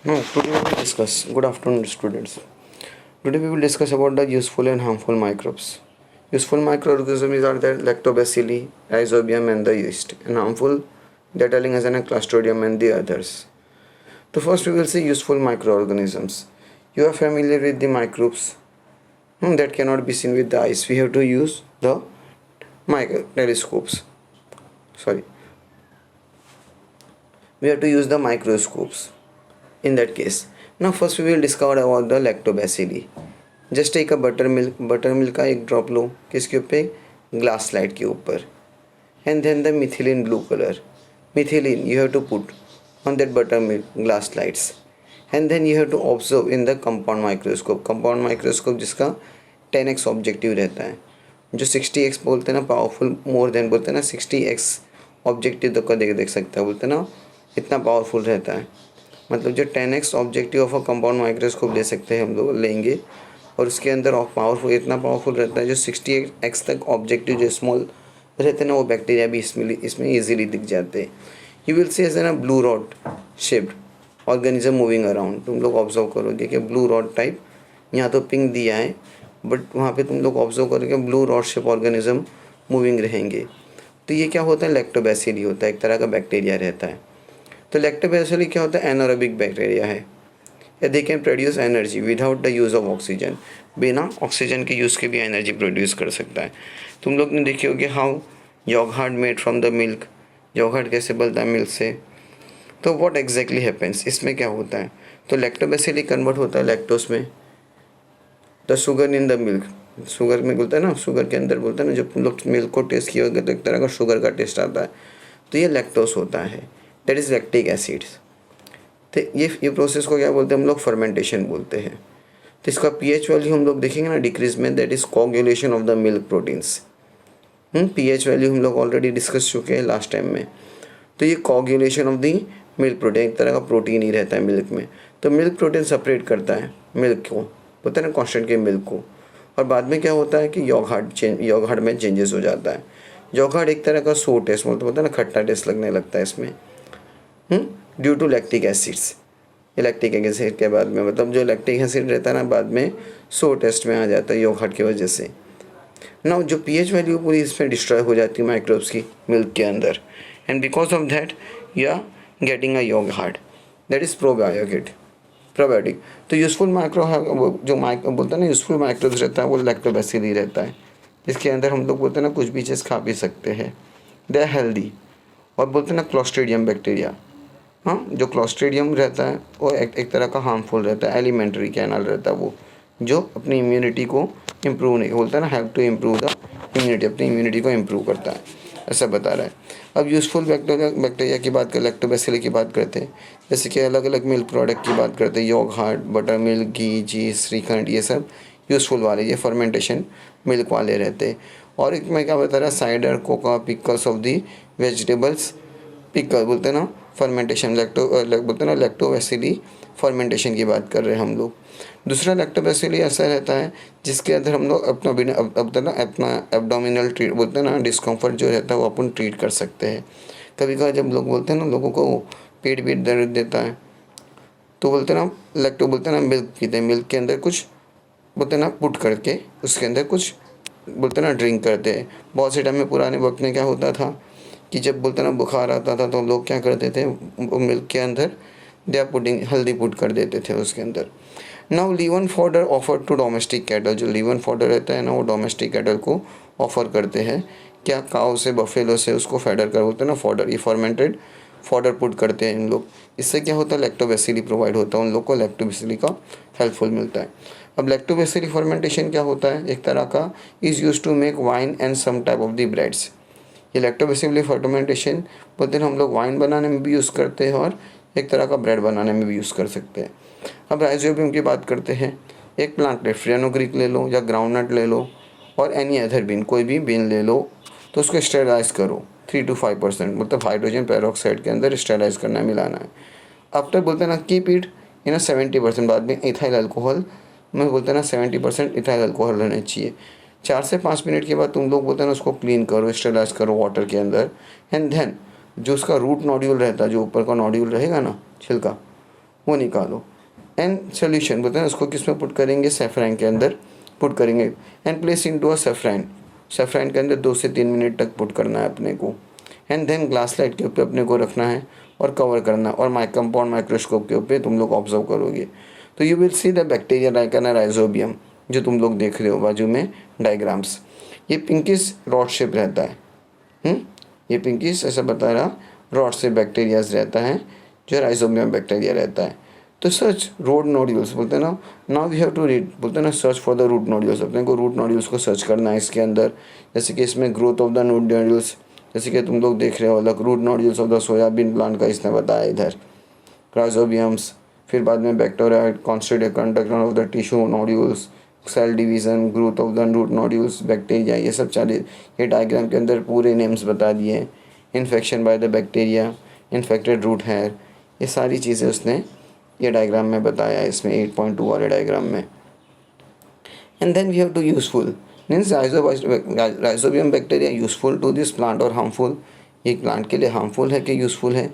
No, today we will discuss. Good afternoon, students. Today we will discuss about the useful and harmful microbes. Useful microorganisms are the lactobacilli, rhizobium, and the yeast, and harmful, the telling as an clostridium and the others. So first we will see useful microorganisms. You are familiar with the microbes that cannot be seen with the eyes. We have to use the telescopes. Sorry, we have to use the microscopes. In that case, now first we will discover about the lactobacilli. Just take a butter milk का एक drop लो किसके ऊपर, glass slide के ऊपर, and then the methylene blue colour, methylene you have to put on that butter milk glass slides, and then you have to observe in the compound microscope. Compound microscope जिसका 10x objective रहता है, जो 60x बोलते हैं ना, powerful more than बोलते हैं ना, 60x ऑब्जेक्टिव तक का देख सकता है, बोलते हैं ना, इतना पावरफुल रहता है. मतलब जो 10x objective of a compound microscope ले सकते हैं हम लोग लेंगे, और उसके अंदर पावरफुल इतना पावरफुल रहता है, जो 60x तक ऑब्जेक्टिव जो स्मॉल रहते हैं ना, वो बैक्टीरिया भी इसमें ईजिली दिख जाते हैं. You will see as an blue rod shaped organism moving around. तुम लोग ऑब्जर्व करोगे कि ब्लू रॉड टाइप, यहाँ तो पिंक दिया है बट वहाँ पे तुम लोग ऑब्जर्व करोगे blue rod shape organism moving रहेंगे. तो ये क्या होता है, लैक्टोबैसिली होता है, एक तरह का बैक्टीरिया रहता है. तो लैक्टोबैसिली क्या होता है, एनारोबिक बैक्टीरिया है. They can produce energy without the use of oxygen. बिना ऑक्सीजन के यूज़ के भी एनर्जी प्रोड्यूस कर सकता है. तुम लोग ने देखी होगी how yogurt made from the milk, yogurt कैसे बनता है मिल्क से. तो व्हाट एग्जैक्टली हैपेंस, इसमें क्या होता है, तो लैक्टोबैसिली कन्वर्ट होता है लैक्टोस में, the sugar in the milk. Sugar में बोलता है ना, शुगर के अंदर बोलता है ना, जब तुम लोग मिल्क को टेस्ट किए होगे तो एक तरह का शुगर का टेस्ट आता है. तो ये लैक्टोस होता है, दैट इज़ लैक्टिक एसिड्स. तो ये प्रोसेस को क्या बोलते हैं हम लोग, फर्मेंटेशन बोलते हैं. तो इसका पीएच वैल्यू हम लोग देखेंगे ना डिक्रीज में, that is coagulation of the milk proteins. PH value हम लोग ऑलरेडी डिस्कस चुके हैं लास्ट टाइम में. तो ये coagulation of the milk protein, एक तरह का प्रोटीन ही रहता है मिल्क में. तो मिल्क प्रोटीन सेपरेट करता है मिल्क को, बोलते हैं ना कॉन्स्टेंट के मिल्क को. और बाद में क्या होता है कि योगर्ट में चेंजेस हो जाता है. योगर्ट एक तरह का सो टेस्ट बोलते हैं ना, खट्टा टेस्ट लगने लगता है इसमें, due to lactic acids. Lactic acid के बाद में, मतलब जो लैक्टिक एसिड रहता है ना, बाद में सो टेस्ट में आ जाता है योगर्ट की वजह से. ना जो पीएच वैल्यू पूरी इसमें डिस्ट्रॉय हो जाती है माइक्रोब्स की मिल्क के अंदर, and because of that you are getting a yogurt, that is probiotic. तो यूजफुल माइक्रो जो बोलते हैं ना, यूजफुल माइक्रोब्स रहता है वो लैक्टोबैसिली रहता है. इसके अंदर हम लोग बोलते हैं ना कुछ भी चीज़ खा भी सकते हैं, दे आर हेल्दी. और बोलते हैं ना क्लोस्ट्रीडियम बैक्टीरिया, हाँ, जो क्लोस्ट्रीडियम रहता है वो एक तरह का हार्मफुल रहता है, एलिमेंट्री कैनल रहता है वो, जो अपनी इम्यूनिटी को इम्प्रूव नहीं, बोलता है ना, help to improve the immunity, अपनी इम्यूनिटी को इम्प्रूव करता है, ऐसा बता रहा है. अब यूज़फुल बैक्टीरिया की बात कर, लैक्टोबैसिली की बात करते हैं, जैसे कि अलग अलग मिल्क प्रोडक्ट की बात करते हैं, योगर्ट, बटर मिल्क, घी, चीज़, श्रीखंड, ये सब यूज़फुल वाले, ये फर्मेंटेशन मिल्क वाले रहते हैं. और एक मैं क्या बता रहा, cider, Coca, pickles of the vegetables, pickle बोलते हैं ना, फर्मेंटेशन बोलते हैं ना, लैक्टोबैसिली फर्मेंटेशन की बात कर रहे हैं हम लोग. दूसरा लैक्टोबैसिली ऐसा रहता है जिसके अंदर हम लोग अपना एब्डोमिनल ट्रीट बोलते हैं ना, डिस्कम्फर्ट जो रहता है वो अपन ट्रीट कर सकते हैं. कभी कभी जब लोग बोलते हैं ना, लोगों को पेट दर्द देता है, तो बोलते हैं ना, बोलते हैं ना, मिल्क पीते हैं, मिल्क के अंदर कुछ बोलते हैं ना पुट करके उसके अंदर कुछ बोलते हैं ना ड्रिंक करते हैं. बहुत से टाइम में पुराने वक्त में क्या होता था कि जब बोलते ना बुखार आता था तो लोग क्या करते थे, मिल्क के अंदर दे पुडिंग हल्दी पुट कर देते थे उसके अंदर. Now leaven fodder offer to domestic cattle, जो लीवन फॉडर रहता है ना, वो डोमेस्टिक कैटल को ऑफर करते हैं. क्या, काउ से, बफेलो से उसको फैडर कर बोलते हैं ना, फॉडर, ये फॉर्मेंटेड फॉडर पुट करते हैं इन लोग. इससे क्या होता है, लैक्टोबैसिली प्रोवाइड होता है उन लोग को, लैक्टोबैसिली का हेल्पफुल मिलता है. अब लैक्टोबैसिली फर्मेंटेशन क्या होता है, एक तरह का is use to make wine and some type of the breads. ये लैक्टोबैसिली फर्मेंटेशन बोलते हैं हम लोग वाइन बनाने में भी यूज़ करते हैं और एक तरह का ब्रेड बनाने में भी यूज़ कर सकते हैं. अब राइजोबियम की बात करते हैं. एक प्लांट ले, फ्रेनोग्रीक ले लो या ग्राउंडनट ले लो और एनी अदर बीन, कोई भी बीन ले लो, तो उसको स्टेरलाइज करो 3 to 5%, मतलब हाइड्रोजन पेरोक्साइड के अंदर स्टेरलाइज करना है, मिलाना है. आफ्टर बोलते हैं ना कीप इट इन 70%, बाद में इथाइल अल्कोहल में बोलते हैं ना 70% इथाइल अल्कोहल रहना चाहिए. 4 से 5 मिनट के बाद तुम लोग बोलते हैं ना उसको क्लीन करो, स्टेरलाइज करो वाटर के अंदर, एंड देन जो उसका रूट नोड्यूल रहता है, जो ऊपर का नोड्यूल रहेगा ना, छिलका, वो निकालो। एंड सोल्यूशन बोलते हैं उसको किस में पुट करेंगे, सेफ्रॉन के अंदर पुट करेंगे। And place into a saffron, saffron के अंदर 2 से 3 मिनट तक पुट करना है अपने को। एंड देन ग्लास लाइट के ऊपर अपने को रखना है और कवर करना, और कंपाउंड माइक्रोस्कोप के ऊपर तुम लोग ऑब्जर्व करोगे तो you will see the bacteria like an rhizobium, जो तुम लोग देख रहे हो बाजू में डायग्राम्स। ये पिंकिश रॉड शेप रहता है। ये पिंकिश ऐसा बता रहा रॉड से बैक्टीरियाज रहता है, जो राइजोबियम बैक्टीरिया रहता है। तो सर्च रूट नोड्यूल्स बोलते हैं ना, now we have to read बोलते हैं ना, search for the root nodules. अपने को रूट नोड्यूल्स को सर्च करना है इसके अंदर। जैसे कि इसमें growth of the root nodules, जैसे कि तुम लोग देख रहे हो अलग root nodules of the soybean plant का इसने बताया इधर, राइजोबियम्स। फिर बाद में bacteria constitute conductor of the tissue nodules, cell division, growth of the root nodules, bacteria, ये सब चाले ये डायग्राम के अंदर पूरे नेम्स बता दिए। Infection by the bacteria, infected root hair, ये सारी चीज़ें उसने ये डायग्राम में बताया है, इसमें 8.2 वाले डायग्राम में। And then we have to useful means rhizobium bacteria useful to this plant और हार्मफुल, ये प्लांट के लिए हार्मफुल है कि यूजफुल है।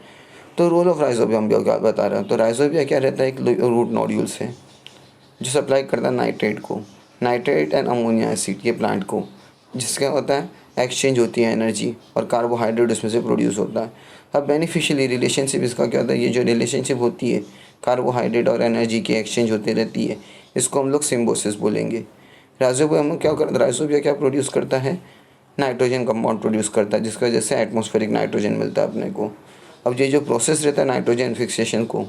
तो रोल ऑफ राइजोबियम क्या बता रहा है, तो राइजोबिया क्या रहता है, एक रूट नोड्यूल्स है जो सप्लाई करता है नाइट्रेट को, नाइट्रेट एंड अमोनिया एसिड ये प्लांट को, जिसका होता है एक्सचेंज होती है एनर्जी और कार्बोहाइड्रेट उसमें से प्रोड्यूस होता है। अब बेनिफिशियली रिलेशनशिप इसका क्या होता है, ये जो रिलेशनशिप होती है कार्बोहाइड्रेट और एनर्जी की एक्सचेंज होती रहती है, इसको हम लोग सिम्बोसिस बोलेंगे। राइजोबियम क्या करता है, राइजोबिया क्या प्रोड्यूस करता है, नाइट्रोजन कंपाउंड प्रोड्यूस करता है, जिसकी वजह से एटमॉस्फेरिक नाइट्रोजन मिलता है अपने को। अब ये जो प्रोसेस रहता है नाइट्रोजन फिक्सेशन को,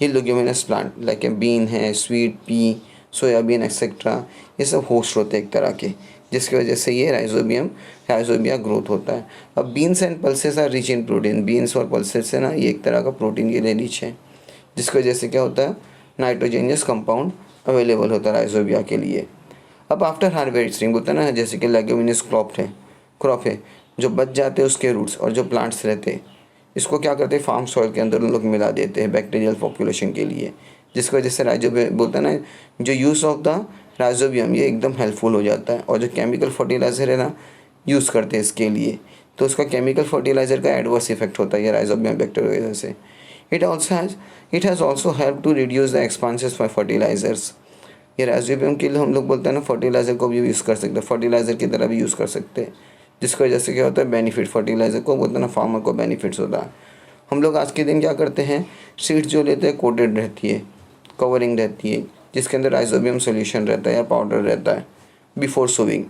ये leguminous plant like a bean है, स्वीट पी, सोयाबीन एक्सेट्रा, ये सब होस्ट होते हैं एक तरह के, जिसकी वजह से ये राइजोबिया ग्रोथ होता है। अब beans and pulses are rich in protein, beans और पल्सेस से ना ये एक तरह का प्रोटीन के लिए रिच है, जिसकी वजह से क्या होता है नाइट्रोजनियस कंपाउंड अवेलेबल होता है राइजोबिया के लिए। अब आफ्टर हार्वेस्टिंग होता है ना, जैसे कि लेग्यूमिनस क्रॉप है जो बच जाते हैं उसके रूट्स और जो प्लांट्स रहते हैं, इसको क्या करते हैं फार्म सॉइल के अंदर उन लोग मिला देते हैं बैक्टीरियल पॉपुलेशन के लिए, जिसकी वजह से राइजोबियम बोलते हैं ना, जो यूज़ ऑफ द राइजोबियम ये एकदम हेल्पफुल हो जाता है। और जो केमिकल फर्टिलाइज़र है ना यूज़ करते हैं इसके लिए, तो उसका केमिकल फर्टिलाइज़र का एडवर्स इफेक्ट होता है ये राइजोबियम बैक्टीरिया की वजह से। It has also help to reduce the expenses for fertilisers. ये राइजोबियम के लिए हम लोग बोलते हैं ना फर्टिलाइज़र को भी यूज़ कर सकते हैं, फर्टिलाइज़र की तरह भी यूज़ कर सकते हैं, जिसकी वजह से क्या होता है बेनिफिट फर्टिलाइज़र को बोलते हैं ना फार्मर को बेनिफिट्स होता है। हम लोग आज के दिन क्या करते हैं, सीड्स जो लेते हैं कोटेड रहती है, कवरिंग रहती है, जिसके अंदर राइजोबियम सोल्यूशन रहता है या पाउडर रहता है बिफोर सोइंग,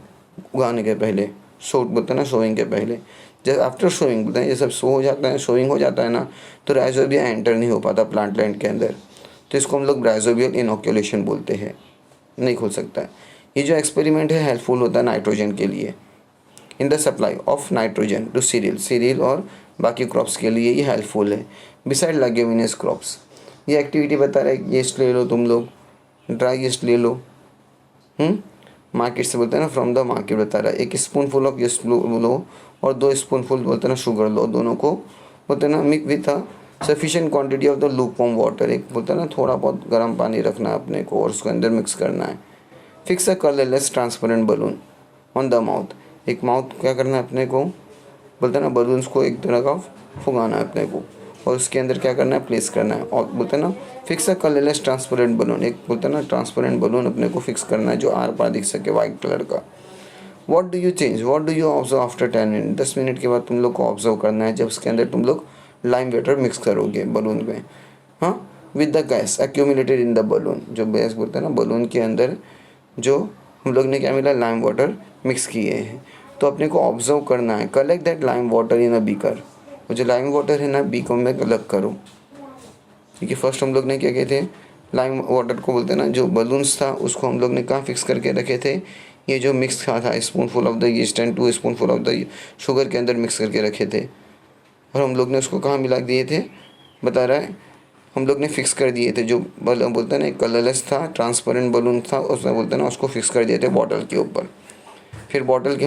उगाने के पहले, बोलते हैं ना सोइंग के पहले। जब आफ्टर सोइंग बोलते हैं ये सब सो हो जाता है, सोइंग हो जाता है ना, तो राइजोबिया एंटर नहीं हो पाता प्लांट लैंड के अंदर, तो इसको हम लोग राइजोबियल इनोक्यूलेशन बोलते हैं, नहीं खुल सकता है। ये जो एक्सपेरिमेंट है हेल्पफुल होता है नाइट्रोजन के लिए, in the supply of nitrogen to cereal और बाकी क्रॉप्स के लिए ये हेल्पफुल है। बिसाइड लेग्यूमिनस क्रॉप्स, ये एक्टिविटी बता रहा है, यीस्ट ले लो तुम लोग, ड्राई यीस्ट ले लो, मार्केट से बोलते हैं ना फ्रॉम द मार्केट बता रहा है, 1 स्पूनफुल ऑफ यीस्ट लो और 2 स्पूनफुल बोलते हैं ना शुगर लो, दोनों को बोलते हैं ना mix with a sufficient quantity of the lukewarm water, एक बोलते हैं ना थोड़ा बहुत गर्म पानी रखना है अपने को और उसके अंदर मिक्स करना है। Fix a colourless transparent balloon on the mouth, एक माउथ क्या करना है अपने को, बोलते हैं ना बलून्स को एक तरह का फुगाना है अपने को और उसके अंदर क्या करना है प्लेस करना है, और बोलते हैं ना fix a colourless transparent balloon, एक बोलते हैं ना ट्रांसपेरेंट बलून अपने को फिक्स करना है जो आर पार दिख सके वाइट कलर का। What do you observe after 10 minute, 10 minute के बाद तुम लोग को ऑब्जर्व करना है जब उसके अंदर तुम लोग लाइम वाटर मिक्स करोगे बलून में, हाँ, with the gas accumulated in the balloon, जो गैस बोलते हैं ना बलून के अंदर जो हम लोग ने क्या मिला लाइम वाटर मिक्स किए हैं, तो अपने को ऑब्जर्व करना है। Collect that lime water in a beaker, वो जो लाइम वाटर है ना बीकर में कलेक्ट करो, क्योंकि फर्स्ट हम लोग ने क्या किए थे लाइम वाटर को बोलते हैं ना जो बलून्स था उसको हम लोग ने कहाँ फिक्स करके रखे थे, ये जो मिक्स था spoonful of the yeast and 2 spoonful of the sugar के अंदर मिक्स करके रखे थे, और हम लोग ने उसको कहाँ मिला दिए थे बता रहा है, हम लोग ने फिक्स कर दिए थे, जो बोलते हैं ना एक कलरलेस था ट्रांसपेरेंट बलून था उसमें बोलते हैं ना उसको फिक्स कर दिए थे बॉटल के ऊपर। फिर बॉटल के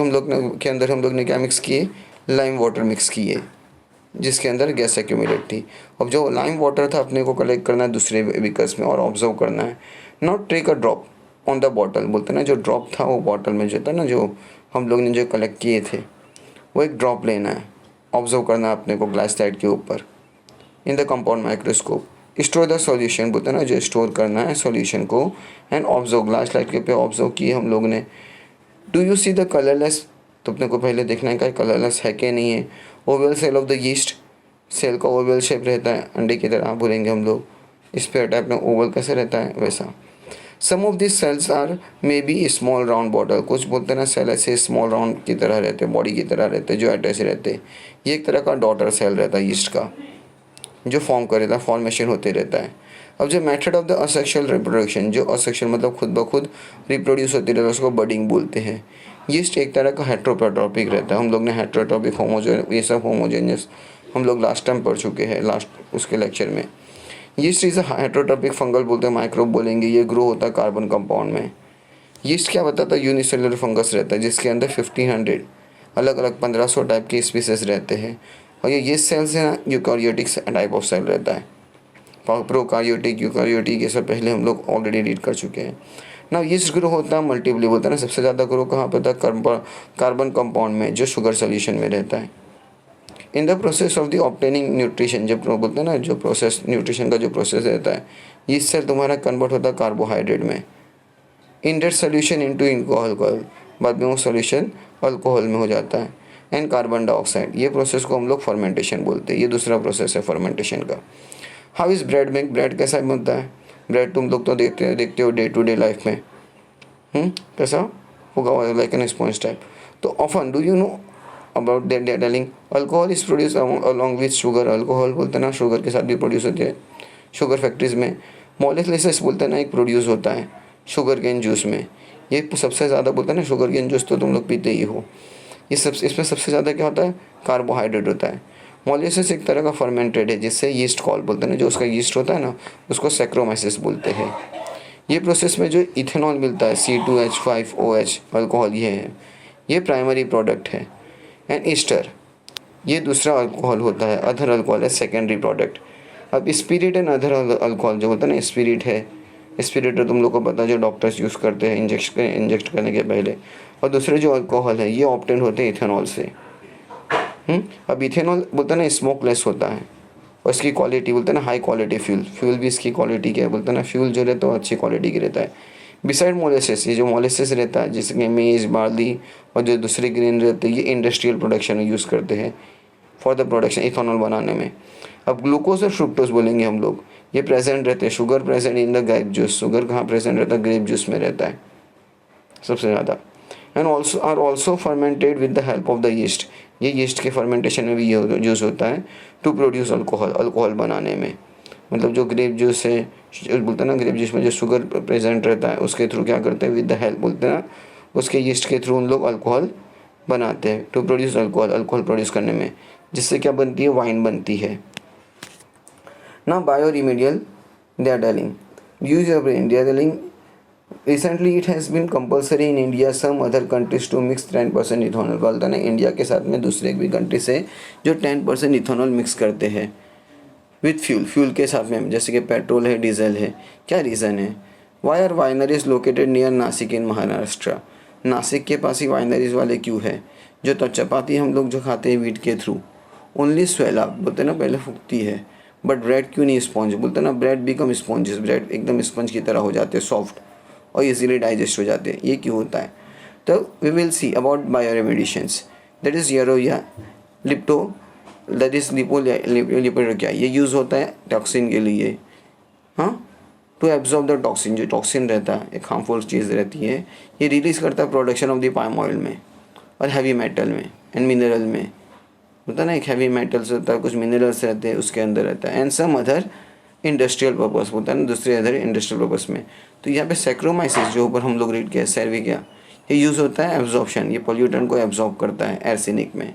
के अंदर हम लोग ने क्या मिक्स किए, लाइम वाटर मिक्स किए जिसके अंदर गैस एक्यूमुलेट थी। अब जो लाइम वाटर था अपने को कलेक्ट करना है दूसरे बीकर्स में और ऑब्जर्व करना है। Not take a drop on the bottle, बोलते हैं ना जो ड्रॉप था वो बॉटल में जो था ना जो हम लोग ने जो कलेक्ट किए थे वो एक ड्रॉप लेना है, ऑब्जर्व करना है अपने को ग्लास स्लाइड के ऊपर इन the compound microscope. Store the solution बोलते हैं ना, जो स्टोर करना है सॉल्यूशन को, एंड ऑब्जर्व ग्लास स्लाइड के पे ऑब्जर्व किए हम लोग ने। Do you see the colourless, तो अपने को पहले देखना है कि कलरलेस है कि नहीं है। Oval cell of the yeast, cell का ओवल शेप रहता है अंडे की तरह बोलेंगे हम लोग, इस पे टाइप में ओवल कैसे रहता है वैसा। Some of this cells are maybe small round bottle, कुछ बोलते हैं ना सेल ऐसे स्मॉल राउंड की तरह रहते हैं, बॉडी की तरह रहते हैं, जो अटैच रहते हैं। ये एक तरह का डॉटर सेल रहता है यीस्ट का, जो फॉर्म कर रहता है, फॉर्मेशन होते रहता है। अब जो method of the asexual reproduction, जो असेक्सुअल मतलब खुद ब खुद रिप्रोड्यूस होती रहता है, उसको बडिंग बोलते हैं। यीस्ट एक तरह का हेट्रोप्रोटॉपिक रहता है। हम लोग ने हेट्रोटॉपिक होमोजेन, ये सब होमोजेनियस हम लोग लास्ट टाइम पढ़ चुके हैं, लास्ट उसके लेक्चर में। यीस्ट इज अ हेट्रोटॉपिक फंगल बोलते हैं, माइक्रोब बोलेंगे। ये ग्रो होता है कार्बन कंपाउंड में। यीस्ट क्या बताता है, यूनिसेलुलर फंगस रहता है जिसके अंदर 1500 अलग अलग 1500 टाइप के स्पीसीज रहते हैं। और ये यीस्ट सेल्स है ना, यूकारियोटिक टाइप ऑफ सेल रहता है। प्रोकारियोटिक, यूकारियोटिक, ये सब पहले हम लोग ऑलरेडी रीड कर चुके हैं ना। यीस्ट ग्रो होता है मल्टीपली, बोलता है ना सबसे ज़्यादा ग्रो कहाँ पर होता है, कार्बन कंपाउंड में, जो शुगर सोल्यूशन में रहता है। In the process of the obtaining nutrition, जब बोलते हैं ना जो प्रोसेस, न्यूट्रिशन का जो प्रोसेस रहता है, यीस्ट सेल तुम्हारा कन्वर्ट होता है कार्बोहाइड्रेट में। In that solution into alcohol, बाद में वो सोल्यूशन अल्कोहल में हो जाता है, एंड कार्बन डाइऑक्साइड। ये प्रोसेस को हम लोग फर्मेंटेशन बोलते हैं। ये दूसरा प्रोसेस है फर्मेंटेशन का। How is bread make, bread कैसा बनता है। ब्रेड तुम लोग तो देखते हो डे टू डे लाइफ में, कैसा होगा, लाइक एन स्पॉन्ज टाइप। तो often do you know about that telling alcohol is produce along with sugar. Alcohol बोलते हैं ना शुगर के साथ भी प्रोड्यूस होती है शुगर फैक्ट्रीज में। मोलिकुलस बोलते हैं ना एक प्रोड्यूस होता है शुगर केन जूस में। ये सबसे ज़्यादा बोलते हैं ना शुगर केन जूस तो तुम लोग पीते ही हो। ये सब इसमें सबसे ज़्यादा क्या होता है, कार्बोहाइड्रेट होता है। मोलिकुलस एक तरह का फर्मेंटेड है जिससे यीस्ट कॉल बोलते हैं ना, जो उसका यीस्ट होता है ना उसको सैक्रोमाइसिस बोलते हैं। ये प्रोसेस में जो इथेनॉल मिलता है C2H5OH अल्कोहल, ये है, ये प्राइमरी प्रोडक्ट है। एंड ईस्टर, ये दूसरा अल्कोहल होता है। अदर अल्कोहल है सेकेंडरी प्रोडक्ट। अब स्पिरिट एंड अदर अल्कोहल जो होता है ना, स्पिरिट है, स्पिरिट तो तुम लोग को पता है जो डॉक्टर्स यूज़ करते हैं इंजेक्ट करने के पहले। और दूसरे जो अल्कोहल है ये ऑब्टेन होते हैं इथेनॉल से। अब इथेनॉल बोलते हैं ना स्मोकलेस होता है, और इसकी क्वालिटी बोलते हैं ना हाई क्वालिटी फ्यूल भी इसकी क्वालिटी क्या है, बोलते हैं ना फ्यूल जो रहता है वो अच्छी क्वालिटी की रहता है। बिसाइड मोलेसिस, ये जो मोलेसिस रहता है जिसमें मेज, बार्ली और जो दूसरे ग्रेन रहते हैं, ये इंडस्ट्रियल प्रोडक्शन में यूज़ करते हैं फॉर द प्रोडक्शन इथेनॉल बनाने में। अब ग्लूकोज और फ्रुक्टोज बोलेंगे हम लोग, ये प्रेजेंट रहते हैं। Sugar present in the grape juice, sugar कहाँ प्रेजेंट रहता है, ग्रेप जूस में रहता है सबसे ज़्यादा। And also are also fermented with the help of the yeast, ये यीस्ट के फर्मेंटेशन में भी ये यूज़ होता है टू प्रोड्यूस अल्कोहल, अल्कोहल बनाने में। मतलब जो ग्रेप जूस है, बोलते हैं ना ग्रेप जूस में जो शुगर प्रेजेंट रहता है उसके थ्रू क्या करते हैं, विद द हेल्प बोलते हैं ना उसके यीस्ट के थ्रू उन लोग अल्कोहल बनाते हैं to produce alcohol, alcohol produce करने में, जिससे क्या बनती है, वाइन बनती है ना। Bio remedial they are telling, use your brain, they are telling recently it has been compulsory in India some other countries to mix 10% ethanol. बोलता है ना इंडिया के साथ में दूसरे भी कंट्री से जो 10% इथेनॉल मिक्स करते हैं विथ फ्यूल के साथ में, जैसे कि पेट्रोल है, डीजल है। क्या रीज़न है, why are wineries located near Nashik in Maharashtra. Nashik के पास ही वाइनरीज वाले क्यों है। जो तो चपाती हम लोग जो खाते हैं वीट के थ्रू, ओनली स्वेला बोलते हैं ना पहले फूकती है, बट ब्रेड क्यों नहीं स्पॉन्ज, बोलते हैं ना ब्रेड बिकम स्पॉन्जेस, ब्रेड एकदम स्पंज की तरह हो जाते हैं, सॉफ्ट और इजीली डाइजेस्ट हो जाते हैं। ये क्यों होता है, तो we will see about bioremediations, that is यूरोया लिप्टो, दैट इज़ लिपोलिपोडिया। ये यूज़ होता है टॉक्सिन के लिए, हाँ, टू एब्जॉर्ब द टॉक्सिन। जो टॉक्सिन रहता है एक हार्मफुल चीज़ रहती है, ये रिलीज़ करता है production of the palm oil में और हैवी मेटल में एंड मिनरल में। होता है ना एक हैवी मेटल्स होता है, कुछ मिनरल्स रहते हैं उसके अंदर रहता है, and some other industrial purpose होता है ना, दूसरे अदर इंडस्ट्रियल पर्पस में। तो यहाँ पे सैक्रोमाइसिस जो ऊपर हम लोग रीड किया सर्विकिया, ये यूज़ होता है एब्जॉर्प्शन, ये पोल्यूटेंट को एब्जॉर्ब करता है एर्सेनिक में।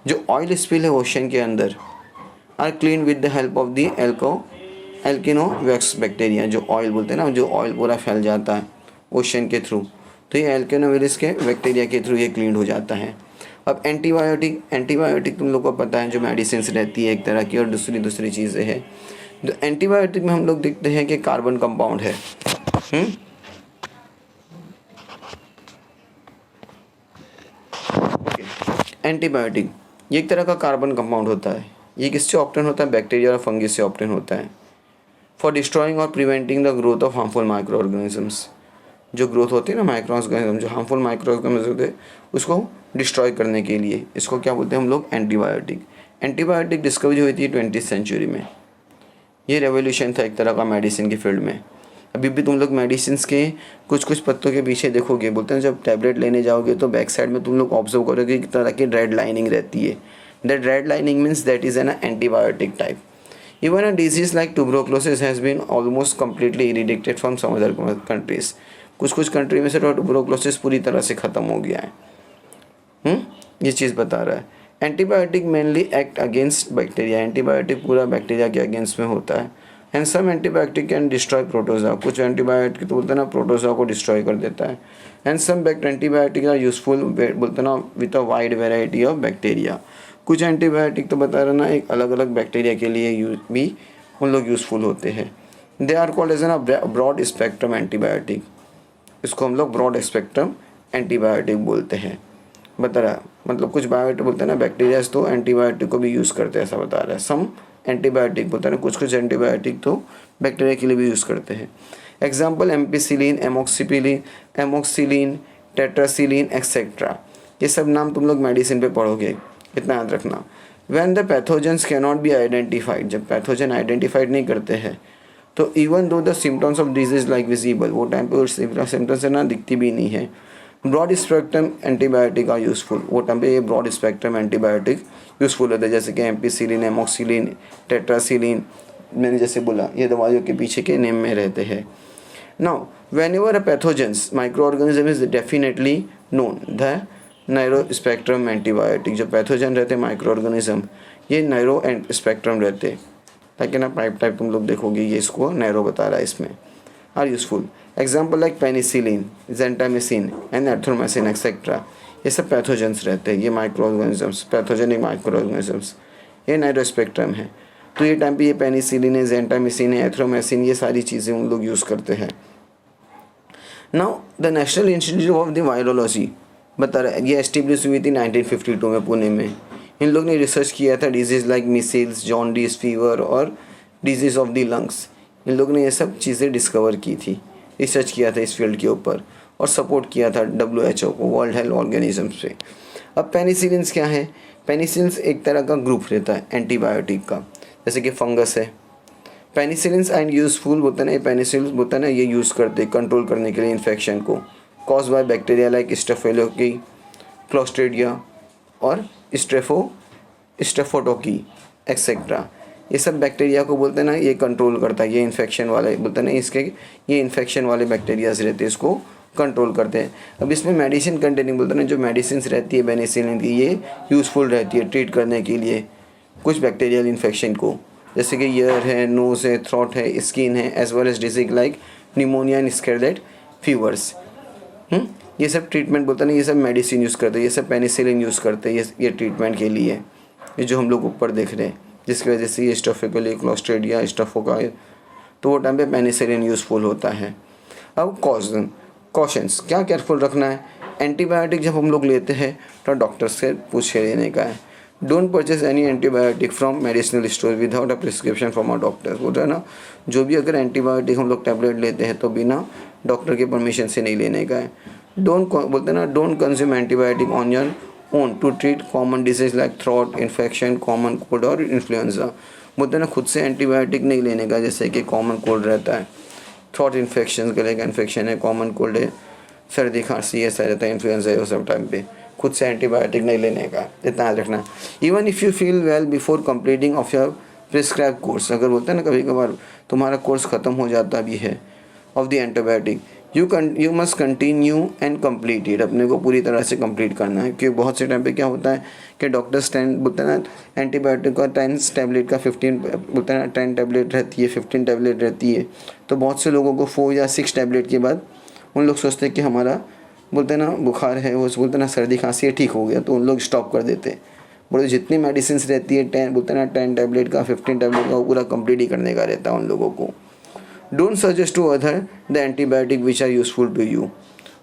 जो ऑयल स्पिल है ओशन के अंदर are clean with the help of the alcanivorax bacteria. जो ऑयल बोलते हैं ना, जो ऑयल पूरा फैल जाता है ओशन के थ्रू, तो ये एल्किनोविरिस के बैक्टीरिया के थ्रू ये क्लीन हो जाता है। अब एंटीबायोटिक तुम लोग को पता है जो मेडिसिन रहती है एक तरह की, और दूसरी चीज़ें हैं। जो एंटीबायोटिक में हम लोग देखते हैं कि कार्बन कंपाउंड है, एंटीबायोटिक ये एक तरह का कार्बन कंपाउंड होता है। ये किससे ऑब्टेन होता है, बैक्टीरिया और फंगस से ऑब्टेन होता है। फॉर डिस्ट्रॉइंग और preventing the growth of harmful micro organisms. जो ग्रोथ होती है ना माइक्रो ऑर्गेनिज्म, जो हार्मफुल माइक्रो ऑर्गेनिज्म होते हैं उसको डिस्ट्रॉय करने के लिए, इसको क्या बोलते हैं हम लोग, एंटीबायोटिक। एंटीबायोटिक डिस्कवरी हुई थी 20th सेंचुरी में। ये रेवोल्यूशन था एक तरह का मेडिसिन की फील्ड में। अभी भी तुम लोग मेडिसिन के कुछ कुछ पत्तों के पीछे देखोगे, बोलते हैं जब टैबलेट लेने जाओगे तो बैक साइड में तुम लोग ऑब्जर्व करोगे कि तरह की रेड लाइनिंग रहती है। That red lining means that is an antibiotic type. Even a disease like tuberculosis has been almost completely eradicated from some other countries. कुछ कंट्री में से ट्यूबरोक्लोसिस पूरी तरह से ख़त्म हो गया है। ये चीज़ बता रहा है। Antibiotic mainly act against bacteria. Antibiotic पूरा बैक्टीरिया के अगेंस्ट में होता है। And some antibiotic can destroy protozoa. कुछ एंटीबायोटिक तो बोलते हैं ना प्रोटोजोआ को डिस्ट्रॉय कर देता है। And some antibiotic are useful बोलते हैं ना with a wide variety of bacteria. कुछ एंटीबायोटिक तो बता रहा ना एक अलग अलग बैक्टीरिया के लिए भी उन लोग यूज़फुल होते हैं। They are called as an broad spectrum antibiotic. इसको हम लोग ब्रॉड स्पेक्ट्रम एंटीबायोटिक बोलते हैं। बता रहा मतलब कुछ बायोटिक बोलते हैं ना बैक्टीरियाज तो एंटीबायोटिक को भी यूज़ करते हैं, ऐसा बता रहा है। सम एंटीबायोटिक बोलते हैं ना कुछ एंटीबायोटिक तो बैक्टीरिया के लिए भी यूज़ करते हैं। Example ampicillin, amoxicillin, tetracycline etcetera. ये सब नाम तुम लोग मेडिसिन पे पढ़ोगे, इतना याद रखना। When the pathogens can not be identified, जब पैथोजन आइडेंटिफाइड नहीं करते हैं तो even though the symptoms of disease like visible, वो टाइम पे सिम्टम्स है ना दिखती भी नहीं है। Broad spectrum antibiotic are useful, वो टाइम पे ये ब्रॉड स्पेक्ट्रम एंटीबायोटिक यूज़फुल होता है, जैसे कि एम्पिसिलिन, एमोक्सिलिन, टेट्रासिलिन, मैंने जैसे बोला ये दवाइयों के पीछे के नेम में रहते हैं। Now when ever a pathogens micro organism is definitely known the narrow spectrum antibiotic. जो पैथोजन रहते हैं माइक्रो ऑर्गेनिज्म ये नैरो स्पेक्ट्रम रहते, ताकि ना पाइप टाइप तुम लोग देखोगे ये इसको नैरो बता रहा है इसमें, are useful. Example like penicillin, gentamicin and erythromycin etcetera. ये सब पैथोजेंस रहते हैं, ये micro organisms, pathogenic micro organisms, ये नैरो स्पेक्ट्रम है। तो ये टाइम पे ये पेनिसिलिन है, जेंटामिसिन है, एथ्रोमाइसिन, ये सारी चीज़ें उन लोग यूज़ करते हैं। Now the national institute of the virology बता रहा है, ये एस्टेब्लिश हुई थी 1952 में पुणे में। इन लोग ने रिसर्च किया था disease like micelles, jaundice, fever और डिजीज़ ऑफ द लंग्स। इन लोग ने ये सब चीज़ें डिस्कवर की थी, रिसर्च किया था इस फील्ड के ऊपर और सपोर्ट किया था WHO को, वर्ल्ड हेल्थ ऑर्गेनिज्म से। अब पेनिसिलिन्स क्या है? पेनिसिलिन्स एक तरह का ग्रुप रहता है एंटीबायोटिक का, जैसे कि फंगस है। पेनिसिलिन्स एंड यूजफुल होता है ना, ये पेनिसिलिन होता है ना, ये यूज़ करते कंट्रोल करने के लिए इन्फेक्शन को cause by bacteria like staphylococci, clostridia और स्टेफोटोकी एक्सेट्रा। ये सब बैक्टीरिया को बोलते हैं ना, ये कंट्रोल करता है, ये इन्फेक्शन वाले बोलते हैं ना इसके, ये इन्फेक्शन वाले बैक्टीरियाज रहते हैं, इसको कंट्रोल करते हैं। अब इसमें मेडिसिन कंटेनिंग बोलते हैं ना, जो मेडिसिन रहती है पेनिसिलिन की, ये यूज़फुल रहती है ट्रीट करने के लिए कुछ बैक्टीरियल इन्फेक्शन को, जैसे कि ईयर है, नोज़ है, थ्रोट है, स्किन है, as well as disease like pneumonia and scarlet fevers. ये सब ट्रीटमेंट बोलते हैं ना, ये सब मेडिसिन यूज़ करते हैं, ये सब पेनिसिलिन यूज़ करते हैं ये ट्रीटमेंट के लिए, ये जो हम लोग ऊपर देख रहे हैं, जिसकी वजह से ये स्टेफिलोकोकस, क्लोस्ट्रीडिया, स्टेफोकाई, तो वो टाइम पे पेनिसिलिन यूज़फुल होता है। अब कॉशंस क्या केयरफुल रखना है? एंटीबायोटिक जब हम लोग लेते हैं तो डॉक्टर से पूछ के लेने का है। Don't purchase any antibiotic from medicinal store without a prescription from a doctor. बोल रहा है ना, जो भी अगर एंटीबायोटिक हम लोग टैबलेट लेते हैं तो बिना डॉक्टर के परमिशन से नहीं लेने का है। बोलते हैं ना, don't consume antibiotic on your own to treat common disease like throat infection, common cold और इन्फ्लुएंजा। बोलते हैं ना, खुद से एंटीबायोटिक नहीं लेने का, जैसे कि कॉमन कोल्ड रहता है, थ्रोट इन्फेक्शन, गले का इन्फेक्शन है, कॉमन कोल्ड है, सर्दी खांसी ऐसा रहता है, इन्फ्लुएंजा है, वो सब टाइम पे खुद से एंटीबायोटिक नहीं लेने का, इतना याद रखना। Even if you feel well before completing of your prescribe course, अगर बोलते हैं ना कभी कभार तुम्हारा कोर्स ख़त्म हो जाता भी है of the antibiotic, you must continue and complete it. अपने को पूरी तरह से कंप्लीट करना है, क्योंकि बहुत से टाइम पे क्या होता है कि डॉक्टर्स 10 बोलते हैं ना एंटीबायोटिक का 10 टैबलेट का 15 बोलते हैं ना 10 टैबलेट रहती है, 15 टैबलेट रहती है, तो बहुत से लोगों को 4 या 6 टैबलेट के बाद उन लोग सोचते हैं कि हमारा बोलते हैं ना बुखार है, वो बोलते हैं ना सर्दी खांसी है, ठीक हो गया, तो उन लोग स्टॉप कर देते हैं। बोलते जितनी मेडिसिन रहती है 10 बोलते हैं ना 10 टैबलेट का 15 टैबलेट का, वो पूरा कंप्लीट ही करने का रहता है उन लोगों को। Don't suggest to other the antibiotic which are useful to you.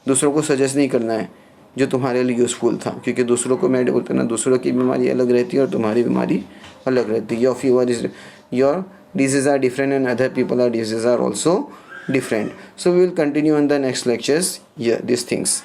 दूसरों को सजेस्ट नहीं करना है जो तुम्हारे लिए यूज़फुल था, क्योंकि दूसरों को बोलते हैं ना, दूसरों की बीमारी अलग रहती है और तुम्हारी बीमारी अलग रहती है। Your fever is your diseases are different and other people are diseases are also different. So we will continue on the next lectures, yeah, these things.